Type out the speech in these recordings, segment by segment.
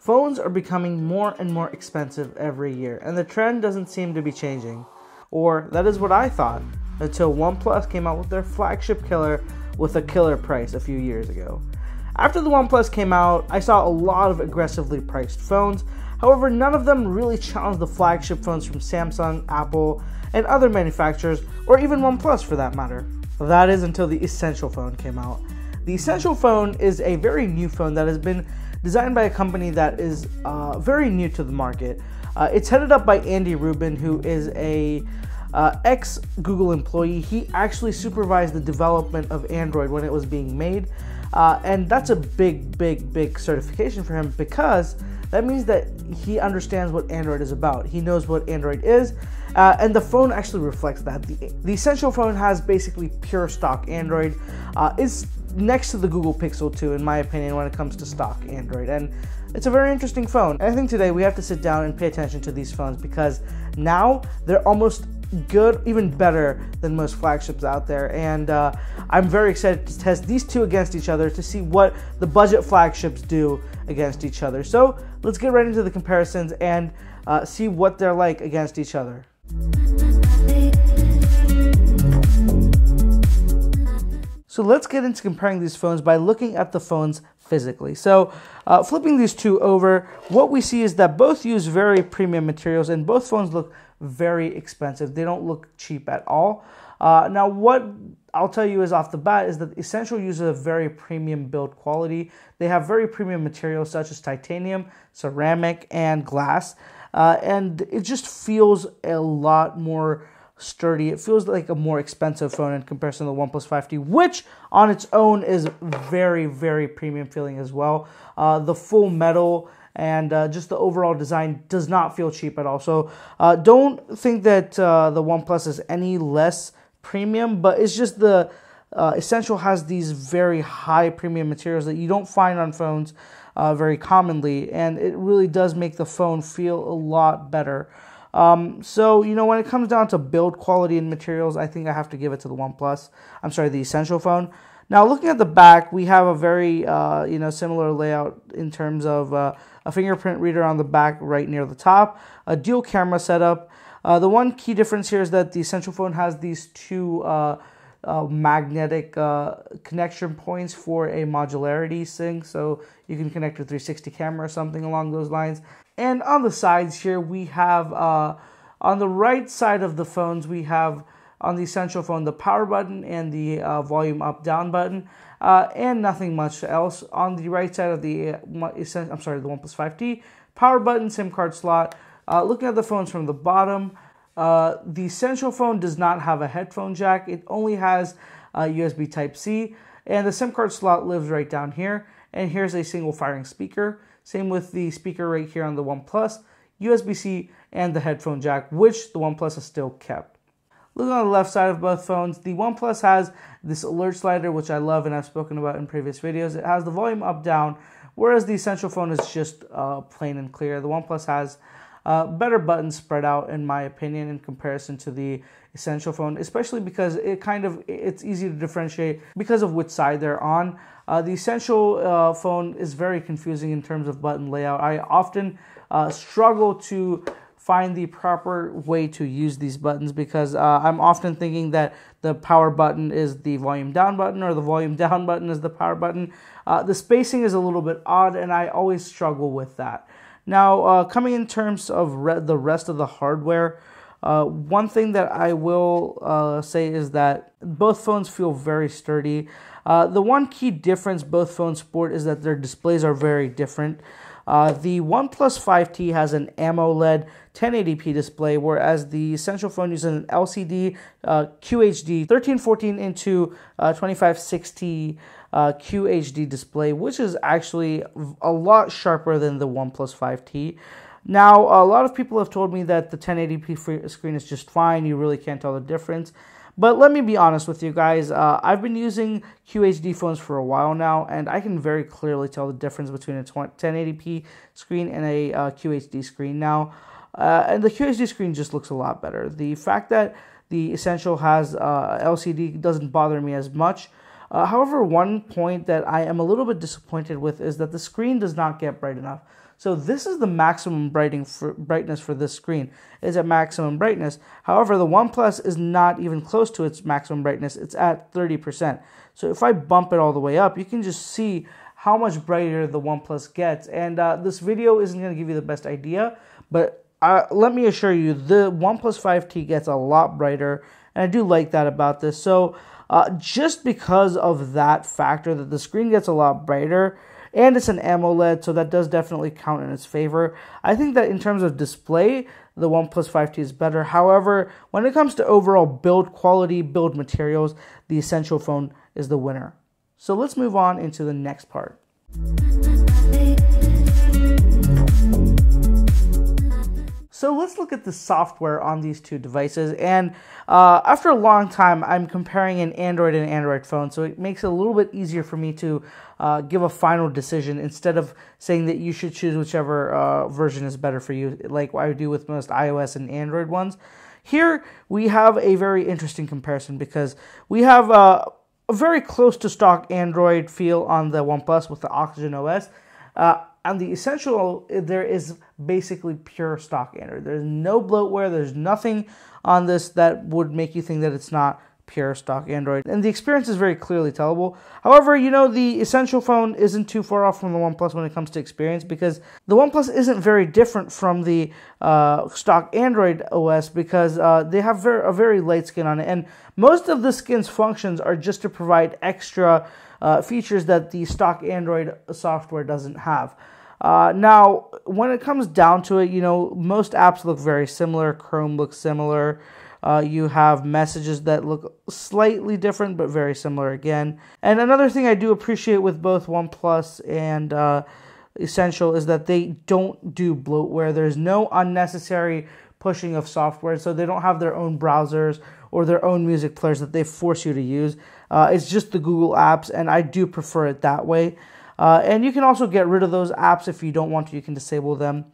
Phones are becoming more and more expensive every year, and the trend doesn't seem to be changing. Or that is what I thought, until OnePlus came out with their flagship killer with a killer price a few years ago. After the OnePlus came out, I saw a lot of aggressively priced phones. However, none of them really challenged the flagship phones from Samsung, Apple, and other manufacturers, or even OnePlus for that matter. That is until the Essential phone came out. The Essential phone is a very new phone that has been designed by a company that is very new to the market. It's headed up by Andy Rubin, who is a ex-Google employee. He actually supervised the development of Android when it was being made, and that's a big certification for him, because that means that he understands what Android is about. He knows what Android is, and the phone actually reflects that. The Essential phone has basically pure stock Android. It's next to the Google Pixel 2, in my opinion, when it comes to stock Android, and it's a very interesting phone. And I think today we have to sit down and pay attention to these phones, because now they're almost good, even better than most flagships out there, and I'm very excited to test these two against each other to see what the budget flagships do against each other. So let's get right into the comparisons and see what they're like against each other. So let's get into comparing these phones by looking at the phones physically. So flipping these two over, what we see is that both use very premium materials, and both phones look very expensive. They don't look cheap at all. Now, what I'll tell you is off the bat is that Essential uses a very premium build quality. They have very premium materials such as titanium, ceramic, and glass, and it just feels a lot more sturdy. It feels like a more expensive phone in comparison to the OnePlus 5T, which on its own is very premium feeling as well. The full metal and just the overall design does not feel cheap at all. So don't think that the OnePlus is any less premium, but it's just the Essential has these very high premium materials that you don't find on phones very commonly, and it really does make the phone feel a lot better. So, you know, when it comes down to build quality and materials, I think I have to give it to the Essential phone. Now, looking at the back, we have a very, similar layout in terms of a fingerprint reader on the back right near the top, a dual camera setup. The one key difference here is that the Essential phone has these two magnetic connection points for a modularity sync, so you can connect to 360 camera or something along those lines. And on the sides here, we have, on the right side of the phones, we have on the Essential phone the power button and the volume up down button, and nothing much else. On the right side of the OnePlus 5T, power button, SIM card slot. Looking at the phones from the bottom, the Essential phone does not have a headphone jack. It only has USB Type-C, and the SIM card slot lives right down here. And here's a single firing speaker. Same with the speaker right here on the OnePlus, USB-C, and the headphone jack, which the OnePlus has still kept. Looking on the left side of both phones, the OnePlus has this alert slider, which I love and I've spoken about in previous videos. It has the volume up, down, whereas the Essential phone is just plain and clear. The OnePlus has better buttons spread out, in my opinion, in comparison to the Essential phone, especially because it's easy to differentiate because of which side they're on. The Essential phone is very confusing in terms of button layout. I often struggle to find the proper way to use these buttons, because I'm often thinking that the power button is the volume down button, or the volume down button is the power button. The spacing is a little bit odd, and I always struggle with that. Now, coming in terms of the rest of the hardware, one thing that I will say is that both phones feel very sturdy. The one key difference both phones sport is that their displays are very different. The OnePlus 5T has an AMOLED 1080p display, whereas the Essential phone uses an LCD QHD 1314 into 2560 QHD display, which is actually a lot sharper than the OnePlus 5T. Now, a lot of people have told me that the 1080p screen is just fine. You really can't tell the difference. But let me be honest with you guys. I've been using QHD phones for a while now, and I can very clearly tell the difference between a 1080p screen and a QHD screen now. And the QHD screen just looks a lot better. The fact that the Essential has LCD doesn't bother me as much. However, one point that I am a little bit disappointed with is that the screen does not get bright enough. So this is the maximum brightness for this screen. It's at maximum brightness. However, the OnePlus is not even close to its maximum brightness. It's at 30%. So if I bump it all the way up, you can just see how much brighter the OnePlus gets. And this video isn't going to give you the best idea, but let me assure you, the OnePlus 5T gets a lot brighter, and I do like that about this. So just because of that factor, that the screen gets a lot brighter, and it's an AMOLED, so that does definitely count in its favor. I think that in terms of display, the OnePlus 5T is better. However, when it comes to overall build quality, build materials, the Essential phone is the winner. So let's move on into the next part. So let's look at the software on these two devices, and after a long time, I'm comparing an Android and Android phone, so it makes it a little bit easier for me to give a final decision instead of saying that you should choose whichever version is better for you, like what I do with most iOS and Android ones. Here, we have a very interesting comparison because we have a very close to stock Android feel on the OnePlus with the Oxygen OS. On the Essential, there is basically pure stock Android. There's no bloatware. There's nothing on this that would make you think that it's not pure stock Android. And the experience is very clearly tellable. However, you know, the Essential phone isn't too far off from the OnePlus when it comes to experience, because the OnePlus isn't very different from the stock Android OS, because they have a very light skin on it. And most of the skin's functions are just to provide extra features that the stock Android software doesn't have. Now, when it comes down to it, you know, most apps look very similar. Chrome looks similar. You have messages that look slightly different, but very similar again. And another thing I do appreciate with both OnePlus and Essential is that they don't do bloatware. There's no unnecessary pushing of software, so they don't have their own browsers or their own music players that they force you to use. It's just the Google apps, and I do prefer it that way. And you can also get rid of those apps if you don't want to. You can disable them.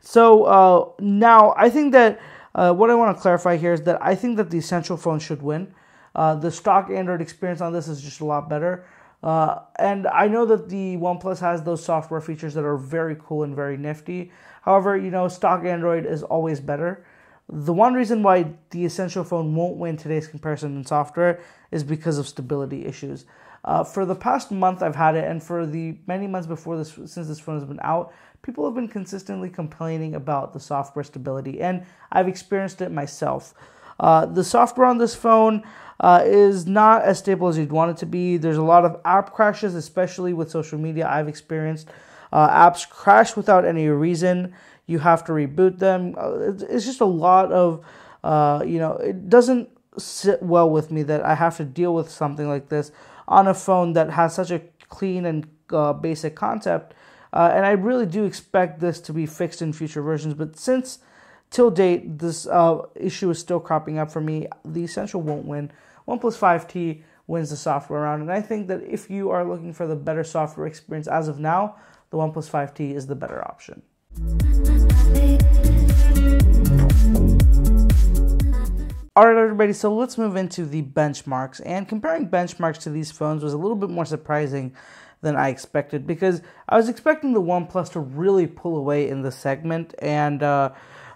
So now I think that what I want to clarify here is that I think that the Essential phone should win. The stock Android experience on this is just a lot better. And I know that the OnePlus has those software features that are very cool and very nifty. However, you know, stock Android is always better. The one reason why the Essential phone won't win today's comparison in software is because of stability issues. For the past month I've had it, and for the many months before this, since this phone has been out, people have been consistently complaining about the software stability, and I've experienced it myself. The software on this phone is not as stable as you'd want it to be. There's a lot of app crashes, especially with social media. I've experienced apps crash without any reason. You have to reboot them. It's just a lot of, you know, it doesn't sit well with me that I have to deal with something like this on a phone that has such a clean and basic concept. And I really do expect this to be fixed in future versions. But since till date, this issue is still cropping up for me, the Essential won't win. OnePlus 5T wins the software round. And I think that if you are looking for the better software experience as of now, the OnePlus 5T is the better option. Alright everybody, so let's move into the benchmarks, and comparing benchmarks to these phones was a little bit more surprising than I expected, because I was expecting the OnePlus to really pull away in this segment, and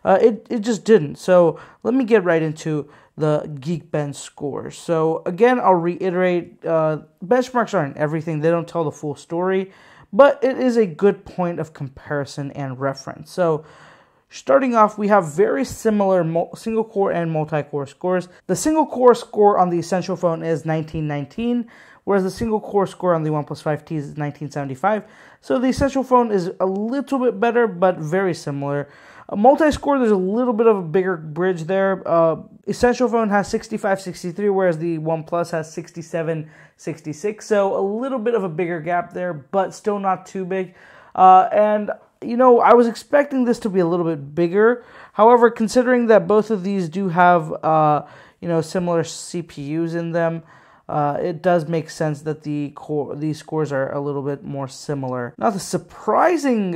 it just didn't. So let me get right into the Geekbench scores. So again, I'll reiterate, benchmarks aren't everything. They don't tell the full story, but it is a good point of comparison and reference. So starting off, we have very similar single-core and multi-core scores. The single-core score on the Essential phone is 1919, whereas the single-core score on the OnePlus 5T is 1975. So the Essential phone is a little bit better, but very similar. Multi-score, there's a little bit of a bigger bridge there. Essential phone has 65-63, whereas the OnePlus has 67-66. So a little bit of a bigger gap there, but still not too big. And you know, I was expecting this to be a little bit bigger. However, considering that both of these do have, you know, similar CPUs in them, it does make sense that these scores are a little bit more similar. Now, the surprising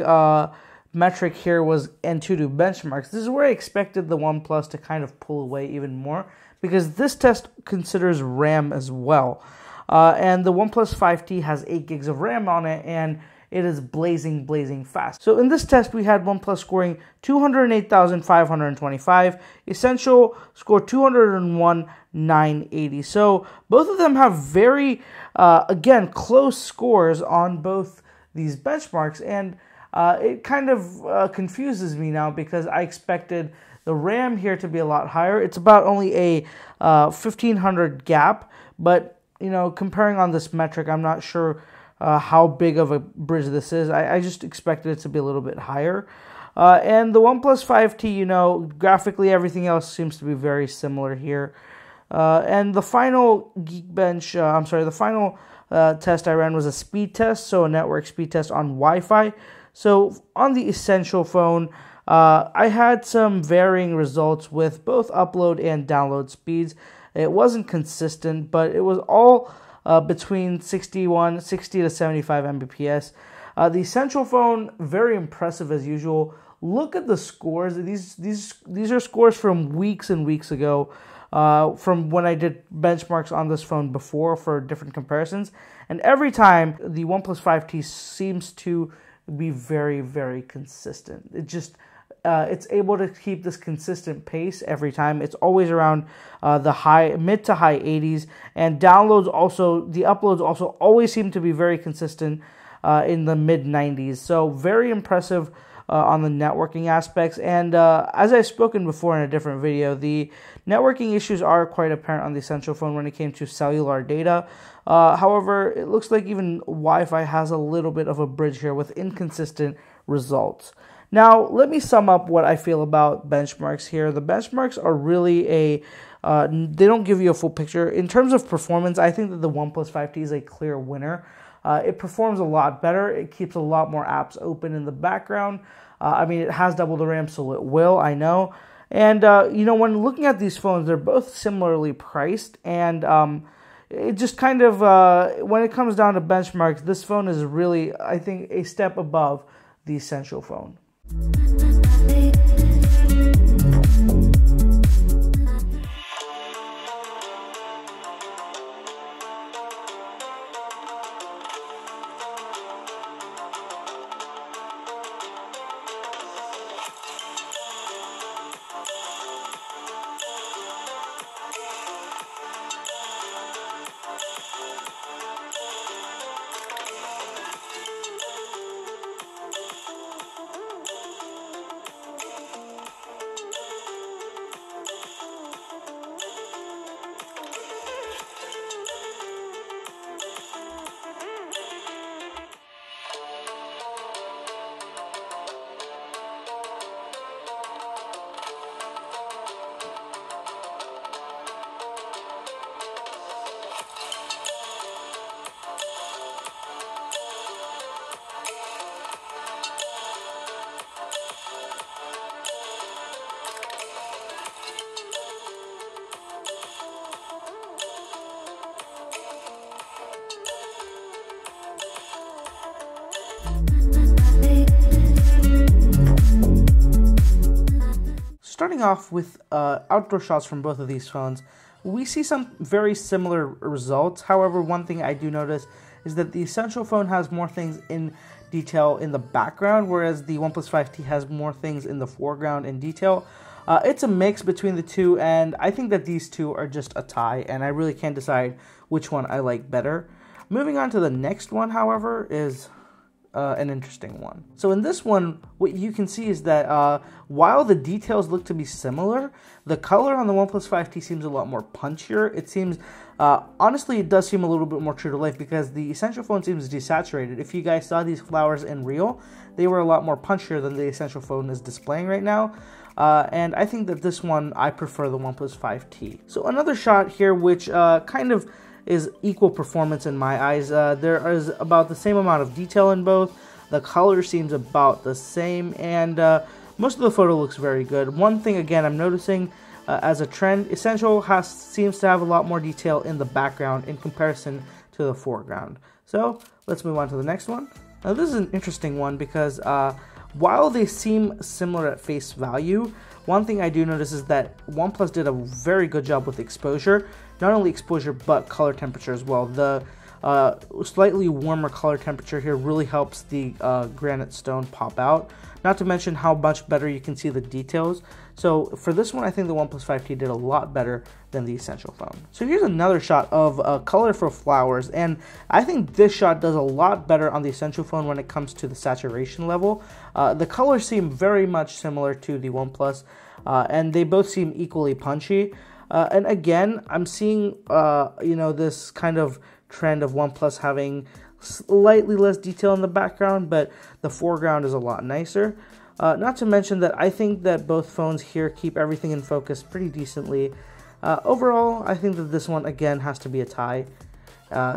metric here was Antutu benchmarks. This is where I expected the OnePlus to kind of pull away even more, because this test considers RAM as well. And the OnePlus 5T has 8 gigs of RAM on it, and it is blazing fast. So in this test, we had OnePlus scoring 208,525. Essential scored 201,980. So both of them have very, again, close scores on both these benchmarks, and it kind of confuses me now because I expected the RAM here to be a lot higher. It's about only a 1,500 gap, but you know, comparing on this metric, I'm not sure how big of a bridge this is. I just expected it to be a little bit higher. And the OnePlus 5T, you know, graphically everything else seems to be very similar here. And the final Geekbench, the final test I ran was a speed test, so a network speed test on Wi-Fi. So on the Essential phone, I had some varying results with both upload and download speeds. It wasn't consistent, but it was all between 60 to 75 Mbps. The Essential phone, very impressive as usual. Look at the scores. These are scores from weeks and weeks ago, from when I did benchmarks on this phone before for different comparisons. And every time, the OnePlus 5T seems to be very consistent. It's able to keep this consistent pace every time. It's always around the mid to high 80s, and downloads also, the uploads also always seem to be very consistent in the mid 90s. So very impressive on the networking aspects. And as I've spoken before in a different video, the networking issues are quite apparent on the Essential phone when it came to cellular data. However, it looks like even Wi-Fi has a little bit of a bridge here with inconsistent results. Now, let me sum up what I feel about benchmarks here. The benchmarks are really they don't give you a full picture. In terms of performance, I think that the OnePlus 5T is a clear winner. It performs a lot better. It keeps a lot more apps open in the background. I mean, it has double the RAM, so it will, I know. And, you know, when looking at these phones, they're both similarly priced. And it just kind of, when it comes down to benchmarks, this phone is really, I think, a step above the Essential phone. Starting off with outdoor shots from both of these phones, we see some very similar results. However, one thing I do notice is that the Essential phone has more things in detail in the background, whereas the OnePlus 5T has more things in the foreground in detail. It's a mix between the two, and I think that these two are just a tie, and I really can't decide which one I like better. Moving on to the next one, however, is an interesting one. So in this one, what you can see is that while the details look to be similar, the color on the OnePlus 5T seems a lot more punchier. It seems, honestly, it does seem a little bit more true to life because the Essential phone seems desaturated. If you guys saw these flowers in real, they were a lot more punchier than the Essential phone is displaying right now. And I think that this one, I prefer the OnePlus 5T. So another shot here, which kind of is equal performance in my eyes. There is about the same amount of detail in both. The color seems about the same, and most of the photo looks very good. One thing again I'm noticing as a trend, Essential seems to have a lot more detail in the background in comparison to the foreground. So let's move on to the next one. Now this is an interesting one because while they seem similar at face value, one thing I do notice is that OnePlus did a very good job with exposure. Not only exposure, but color temperature as well. The Slightly warmer color temperature here really helps the granite stone pop out. Not to mention how much better you can see the details. So for this one, I think the OnePlus 5T did a lot better than the Essential phone. So here's another shot of colorful flowers, and I think this shot does a lot better on the Essential phone when it comes to the saturation level. The colors seem very much similar to the OnePlus, and they both seem equally punchy. And again, I'm seeing this kind of trend of OnePlus having slightly less detail in the background, but the foreground is a lot nicer. Not to mention that I think that both phones here keep everything in focus pretty decently. Overall, I think that this one again has to be a tie.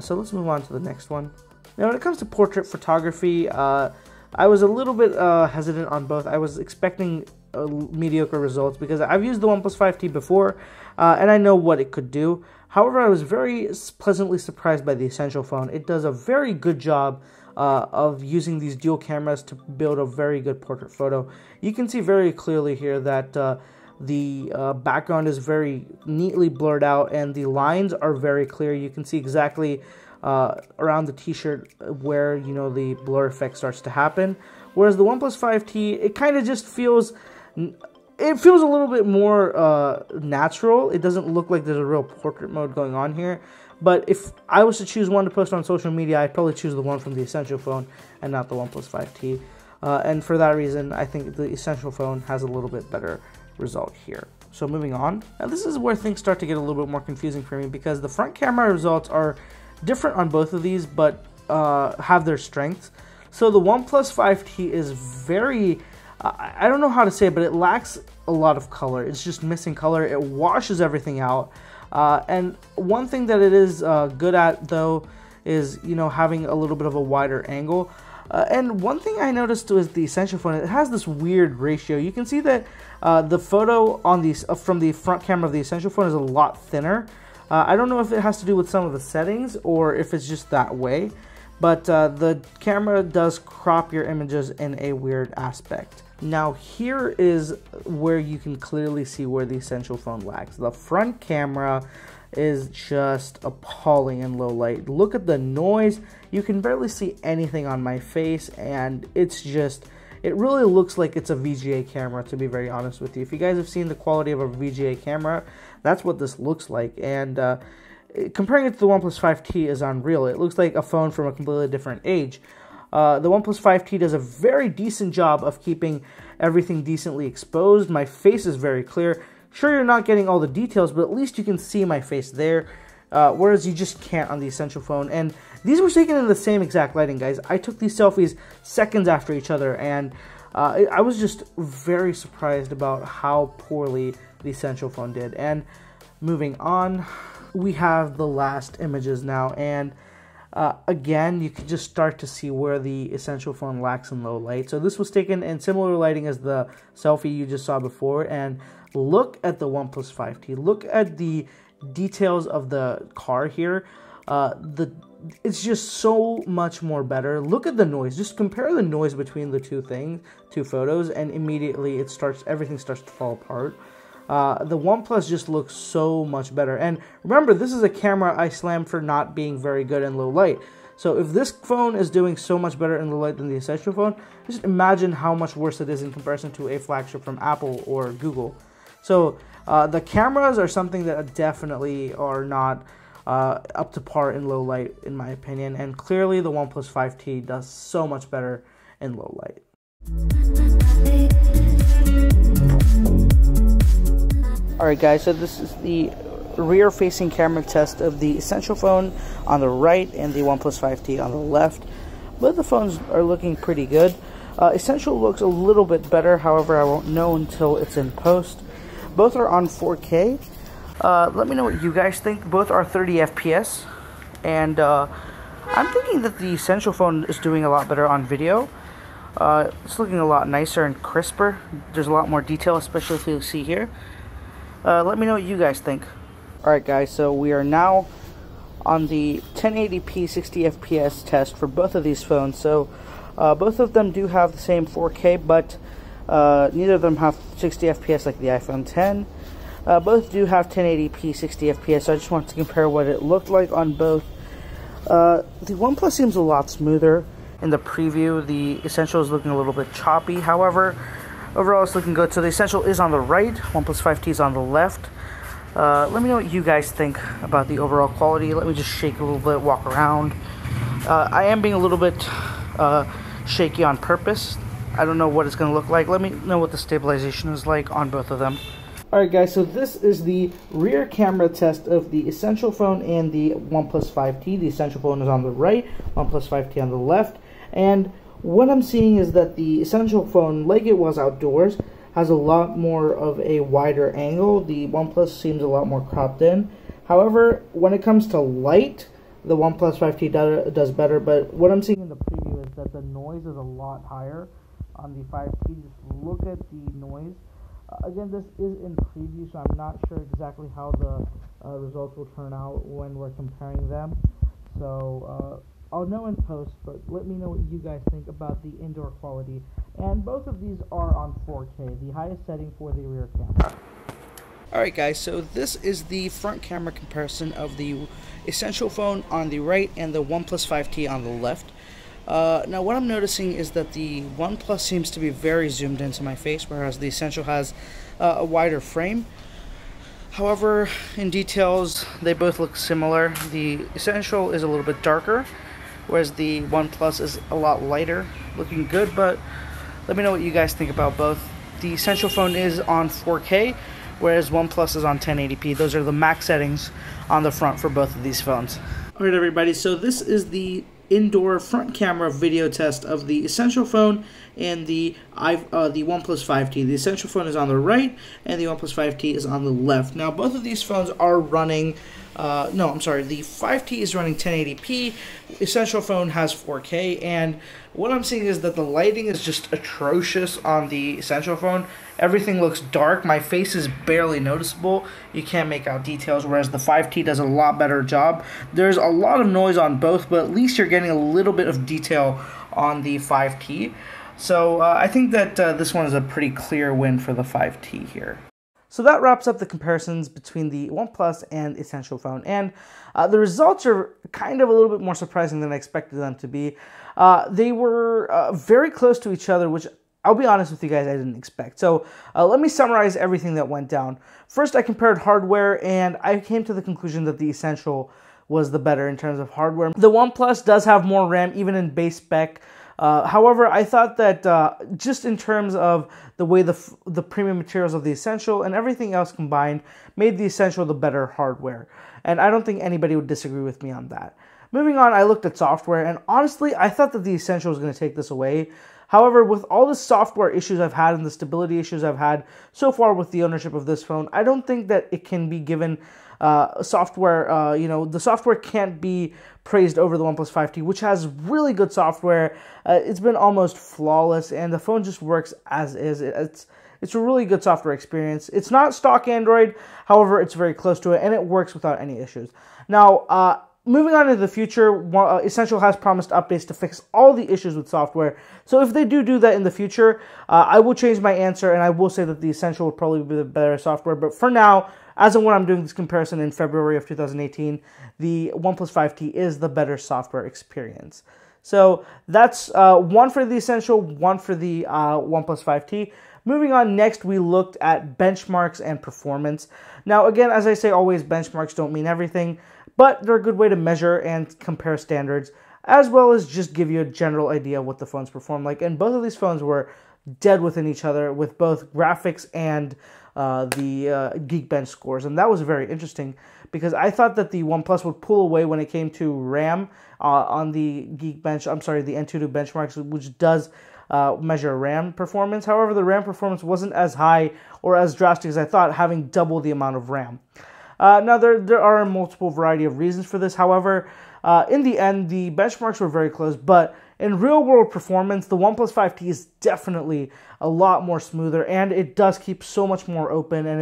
So let's move on to the next one. Now, when it comes to portrait photography, I was a little bit hesitant on both. I was expecting mediocre results because I've used the OnePlus 5T before, and I know what it could do. However, I was very pleasantly surprised by the Essential phone. It does a very good job of using these dual cameras to build a very good portrait photo. You can see very clearly here that the background is very neatly blurred out and the lines are very clear. You can see exactly around the t-shirt where the blur effect starts to happen. Whereas the OnePlus 5T, it kind of just feels... It feels a little bit more natural. It doesn't look like there's a real portrait mode going on here. But if I was to choose one to post on social media, I'd probably choose the one from the Essential phone and not the OnePlus 5T. And for that reason, I think the Essential phone has a little bit better result here. So moving on. Now this is where things start to get a little bit more confusing for me because the front camera results are different on both of these, but have their strengths. So the OnePlus 5T is very... I don't know how to say it, but it lacks a lot of color. It's just missing color. It washes everything out. And one thing that it is good at, though, is, having a little bit of a wider angle. And one thing I noticed with the Essential phone, it has this weird ratio. You can see that the photo on from the front camera of the Essential phone is a lot thinner. I don't know if it has to do with some of the settings or if it's just that way. But the camera does crop your images in a weird aspect. Now here is where you can clearly see where the Essential phone lacks. The front camera is just appalling in low light. Look at the noise. You can barely see anything on my face, and it really looks like it's a VGA camera, to be very honest with you. If you guys have seen the quality of a VGA camera, that's what this looks like. And comparing it to the OnePlus 5T is unreal. It looks like a phone from a completely different age. The OnePlus 5T does a very decent job of keeping everything decently exposed. My face is very clear. Sure, you're not getting all the details, but at least you can see my face there, whereas you just can't on the Essential phone. And these were taken in the same exact lighting, guys. I took these selfies seconds after each other, and I was just very surprised about how poorly the Essential phone did. And moving on, we have the last images now, and again, you can just start to see where the Essential phone lacks in low light. So this was taken in similar lighting as the selfie you just saw before, and look at the OnePlus 5T. Look at the details of the car here. It's just so much more better. Look at the noise. Just compare the noise between the two photos, and immediately everything starts to fall apart. The OnePlus just looks so much better. And remember, this is a camera I slammed for not being very good in low light. So if this phone is doing so much better in low light than the Essential phone, just imagine how much worse it is in comparison to a flagship from Apple or Google. So the cameras are something that definitely are not up to par in low light, in my opinion. And clearly the OnePlus 5T does so much better in low light. Alright guys, so this is the rear-facing camera test of the Essential phone on the right and the OnePlus 5T on the left. Both the phones are looking pretty good. Essential looks a little bit better, however I won't know until it's in post. Both are on 4K. Let me know what you guys think. Both are 30 FPS, and I'm thinking that the Essential phone is doing a lot better on video. It's looking a lot nicer and crisper. There's a lot more detail, especially if you see here. Let me know what you guys think. Alright guys, so we are now on the 1080p 60 FPS test for both of these phones. So both of them do have the same 4K, but neither of them have 60 FPS like the iPhone 10. Both do have 1080p 60 FPS, so I just want to compare what it looked like on both. The OnePlus seems a lot smoother in the preview. The Essential is looking a little bit choppy. However, overall it's looking good. So the Essential is on the right, OnePlus 5T is on the left. Let me know what you guys think about the overall quality. Let me just shake a little bit, walk around. I am being a little bit shaky on purpose. I don't know what it's going to look like. Let me know what the stabilization is like on both of them. Alright guys, so this is the rear camera test of the Essential phone and the OnePlus 5T. The Essential phone is on the right, OnePlus 5T on the left. And what I'm seeing is that the Essential phone, like it was outdoors, has a lot more of a wider angle. The OnePlus seems a lot more cropped in. However, when it comes to light, the OnePlus 5T does better. But what I'm seeing in the preview is that the noise is a lot higher on the 5T. Just look at the noise. Again, this is in preview, so I'm not sure exactly how the results will turn out when we're comparing them. So I'll know in post, but let me know what you guys think about the indoor quality. And both of these are on 4K, the highest setting for the rear camera. Alright guys, so this is the front camera comparison of the Essential phone on the right and the OnePlus 5T on the left. Now what I'm noticing is that the OnePlus seems to be very zoomed into my face, whereas the Essential has a wider frame. However, in details, they both look similar. The Essential is a little bit darker, whereas the OnePlus is a lot lighter, looking good, but let me know what you guys think about both. The Essential phone is on 4K, whereas OnePlus is on 1080p. Those are the max settings on the front for both of these phones. Alright everybody, so this is the indoor front camera video test of the Essential phone and the OnePlus 5T. The Essential phone is on the right and the OnePlus 5T is on the left. Now both of these phones are running the 5T is running 1080p, Essential phone has 4K, and what I'm seeing is that the lighting is just atrocious on the Essential phone. Everything looks dark, my face is barely noticeable, you can't make out details, whereas the 5T does a lot better job. There's a lot of noise on both, but at least you're getting a little bit of detail on the 5T. So I think that this one is a pretty clear win for the 5T here. So that wraps up the comparisons between the OnePlus and Essential phone, and the results are kind of a little bit more surprising than I expected them to be. They were very close to each other, which I'll be honest with you guys, I didn't expect. So let me summarize everything that went down. First, I compared hardware, and I came to the conclusion that the Essential was the better in terms of hardware. The OnePlus does have more RAM, even in base spec. However, I thought that just in terms of the way the premium materials of the Essential and everything else combined made the Essential the better hardware. And I don't think anybody would disagree with me on that. Moving on, I looked at software, and honestly, I thought that the Essential was going to take this away. However, with all the software issues I've had and the stability issues I've had so far with the ownership of this phone, I don't think that it can be given software, the software can't be praised over the OnePlus 5T, which has really good software. It's been almost flawless, and the phone just works as is. It's a really good software experience. It's not stock Android, however, it's very close to it, and it works without any issues. Now, moving on into the future, Essential has promised updates to fix all the issues with software. So if they do that in the future, I will change my answer, and I will say that the Essential will probably be the better software. But for now, as of when I'm doing this comparison in February of 2018, the OnePlus 5T is the better software experience. So that's one for the Essential, one for the OnePlus 5T. Moving on, next we looked at benchmarks and performance. Now again, as I say always, benchmarks don't mean everything, but they're a good way to measure and compare standards, as well as just give you a general idea of what the phones perform like. And both of these phones were dead within each other with both graphics and the Geekbench scores. And that was very interesting because I thought that the OnePlus would pull away when it came to RAM on the Geekbench, the Antutu benchmarks, which does measure RAM performance. However, the RAM performance wasn't as high or as drastic as I thought, having double the amount of RAM. Now, there are a multiple variety of reasons for this. However, in the end, the benchmarks were very close, but in real-world performance, the OnePlus 5T is definitely a lot more smoother, and it does keep so much more open, and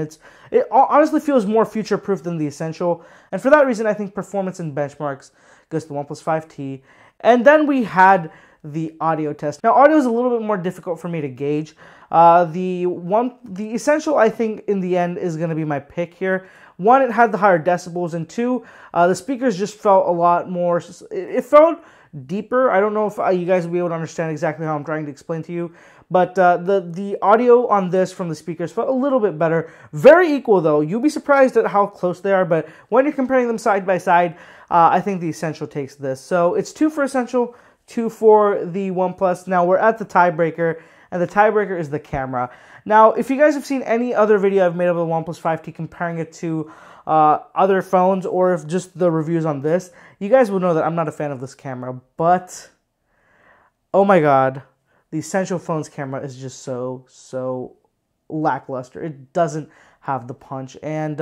it honestly feels more future-proof than the Essential. And for that reason, I think performance and benchmarks goes to the OnePlus 5T. And then we had the audio test. Now, audio is a little bit more difficult for me to gauge. The Essential, I think, in the end, is going to be my pick here. one, it had the higher decibels, and two, the speakers just felt a lot more, it felt deeper. I don't know if you guys will be able to understand exactly how I'm trying to explain to you, but the audio on this from the speakers felt a little bit better. Very equal though. You'll be surprised at how close they are, but when you're comparing them side by side, I think the Essential takes this. So it's 2 for Essential, 2 for the OnePlus. Now we're at the tiebreaker, and the tiebreaker is the camera. Now, if you guys have seen any other video I've made of the OnePlus 5T comparing it to other phones, or if just the reviews on this, you guys will know that I'm not a fan of this camera, but oh my god, the Essential phone's camera is just so lackluster. It doesn't have the punch, and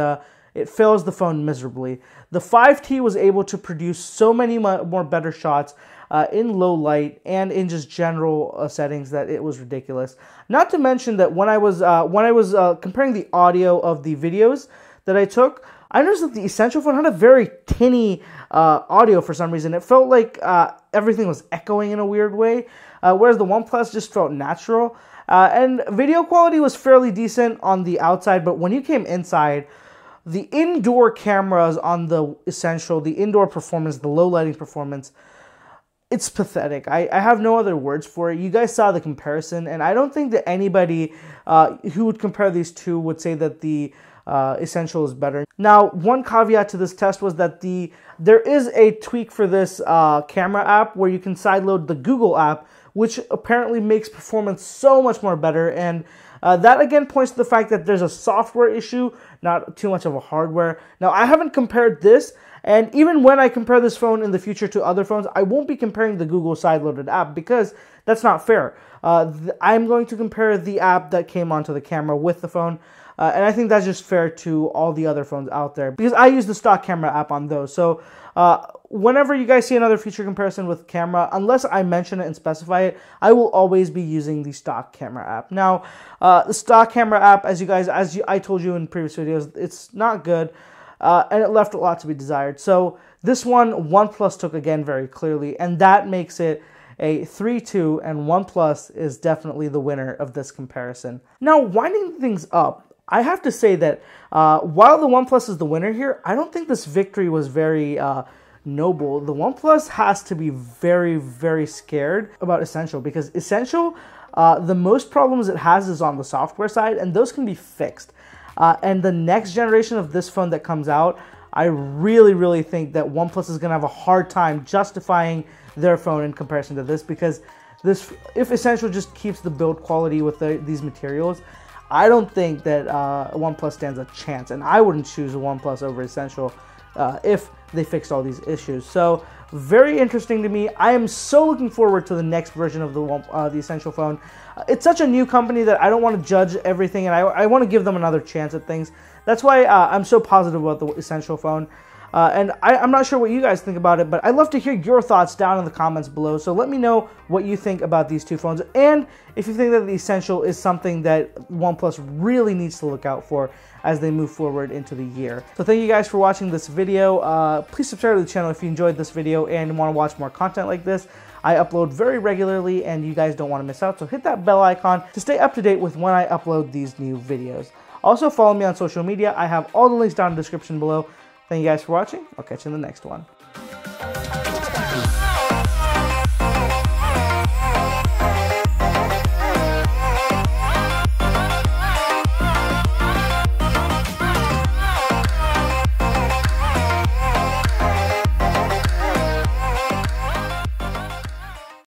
it fails the phone miserably. The 5T was able to produce so many more better shots in low light and in just general settings that it was ridiculous. Not to mention that when I was comparing the audio of the videos that I took, I noticed that the Essential phone had a very tinny audio for some reason. It felt like everything was echoing in a weird way, whereas the OnePlus just felt natural. And video quality was fairly decent on the outside, but when you came inside, the indoor cameras on the Essential, the indoor performance, the low lighting performance, it's pathetic. I have no other words for it. You guys saw the comparison, and I don't think that anybody who would compare these two would say that the Essential is better. Now, one caveat to this test was that there is a tweak for this camera app where you can sideload the Google app, which apparently makes performance so much more better, and that again points to the fact that there's a software issue, not too much of a hardware. Now, I haven't compared this, and even when I compare this phone in the future to other phones, I won't be comparing the Google sideloaded app because that's not fair. I'm going to compare the app that came onto the camera with the phone, and I think that's just fair to all the other phones out there because I use the stock camera app on those. So whenever you guys see another feature comparison with camera, unless I mention it and specify it, I will always be using the stock camera app. Now, the stock camera app, as I told you in previous videos, it's not good, and it left a lot to be desired. So this one, OnePlus took again very clearly, and that makes it a 3-2, and OnePlus is definitely the winner of this comparison. Now, winding things up, I have to say that while the OnePlus is the winner here, I don't think this victory was very noble. The OnePlus has to be very, very scared about Essential because Essential, the most problems it has is on the software side, and those can be fixed. And the next generation of this phone that comes out, I really, really think that OnePlus is going to have a hard time justifying their phone in comparison to this because if Essential just keeps the build quality with these materials, I don't think that OnePlus stands a chance, and I wouldn't choose a OnePlus over Essential if they fixed all these issues. So very interesting to me. I am so looking forward to the next version of the Essential phone. It's such a new company that I don't want to judge everything, and I want to give them another chance at things. That's why I'm so positive about the Essential phone. And I'm not sure what you guys think about it, but I'd love to hear your thoughts down in the comments below. So let me know what you think about these two phones, and if you think that the Essential is something that OnePlus really needs to look out for as they move forward into the year. So thank you guys for watching this video. Please subscribe to the channel if you enjoyed this video and want to watch more content like this. I upload very regularly, and you guys don't want to miss out, so hit that bell icon to stay up to date with when I upload these new videos. Also, follow me on social media. I have all the links down in the description below. Thank you guys for watching. I'll catch you in the next one.